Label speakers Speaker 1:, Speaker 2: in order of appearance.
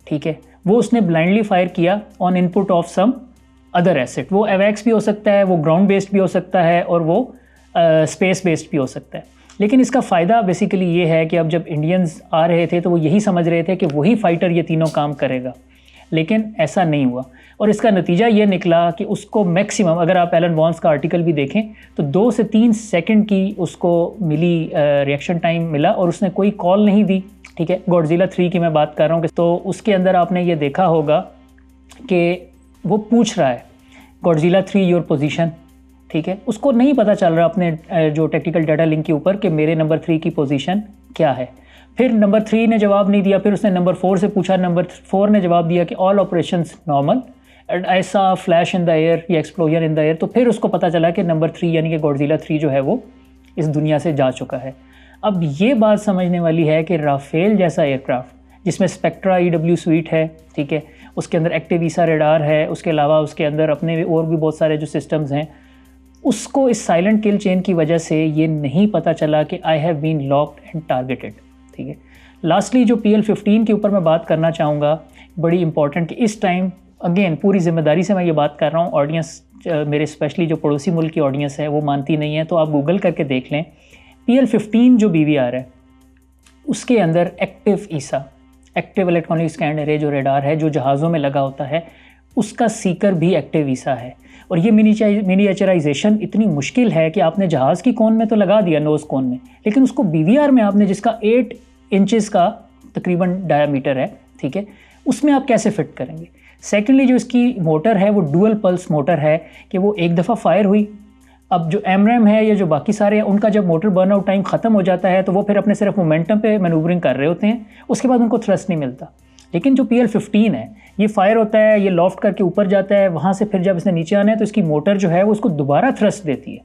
Speaker 1: ठीक है, वो उसने ब्लाइंडली फायर किया on input of some other asset. वो एवैक्स भी हो सकता है, वो ग्राउंड बेस्ड भी हो सकता है, और वो स्पेस बेस्ड भी हो सकता है। लेकिन इसका फ़ायदा बेसिकली ये है कि अब जब इंडियंस आ रहे थे तो वो यही समझ रहे थे कि वही फाइटर ये तीनों काम करेगा, लेकिन ऐसा नहीं हुआ। और इसका नतीजा ये निकला कि उसको मैक्सिमम, अगर आप एलन वॉन्स का आर्टिकल भी देखें तो 2 से 3 सेकंड की उसको मिली रिएक्शन टाइम मिला, और उसने कोई कॉल नहीं दी। ठीक है, गॉडजिला 3 की मैं बात कर रहा हूँ, तो उसके अंदर आपने ये देखा होगा कि वो पूछ रहा है गॉडजिला 3 योर पोजीशन। ठीक है, उसको नहीं पता चल रहा अपने जो टेक्निकल डाटा लिंक के ऊपर कि मेरे नंबर 3 की पोजीशन क्या है। फिर नंबर 3 ने जवाब नहीं दिया, फिर उसने नंबर 4 से पूछा, नंबर 4 ने जवाब दिया कि ऑल ऑपरेशंस नॉर्मल, ऐसा फ्लैश इन द एयर या एक्सप्लोजन इन द एयर। तो फिर उसको पता चला कि नंबर 3 यानी कि गॉडजिला 3 जो है वो इस दुनिया से जा चुका है। अब ये बात समझने वाली है कि राफेल जैसा एयरक्राफ्ट जिसमें स्पेक्ट्रा EW स्वीट है, ठीक है, उसके अंदर एक्टिव ईसा रेडार है, उसके अलावा उसके अंदर अपने और भी बहुत सारे जो सिस्टम्स हैं, उसको इस साइलेंट किल चेन की वजह से ये नहीं पता चला कि I have been locked and targeted. ठीक है, लास्टली जो PL-15 के ऊपर मैं बात करना चाहूँगा, बड़ी इंपॉर्टेंट, कि इस टाइम अगेन पूरी जिम्मेदारी से मैं ये बात कर रहा हूँ, ऑडियंस मेरे स्पेशली जो पड़ोसी मुल्क की ऑडियंस है वो मानती नहीं है, तो आप गूगल करके देख लें। PL-15 जो BVR है उसके अंदर एक्टिव ईसा, एक्टिव इलेक्ट्रॉनिक स्कैन एरे जो रेडार है, जो जहाज़ों में लगा होता है, उसका सीकर भी एक्टिव ईसा है। और ये मिनिएचराइजेशन इतनी मुश्किल है कि आपने जहाज़ की कोन में तो लगा दिया, नोज़ कोन में, लेकिन उसको BVR में आपने, जिसका 8 इंचेस का तकरीबन डायामीटर है, ठीक है, उसमें आप कैसे फिट करेंगे। सेकेंडली जो इसकी मोटर है वो डुअल पल्स मोटर है कि वो एक दफ़ा फायर हुई, अब जो एमरैम है या जो बाकी सारे हैं उनका जब मोटर बर्न आउट टाइम ख़त्म हो जाता है तो वो फिर अपने सिर्फ मोमेंटम पे मैनूवरिंग कर रहे होते हैं, उसके बाद उनको थ्रस्ट नहीं मिलता। लेकिन जो PL-15 है ये फायर होता है, ये लॉफ्ट करके ऊपर जाता है, वहाँ से फिर जब इसने नीचे आना है तो इसकी मोटर जो है वो उसको दोबारा थ्रस्ट देती है।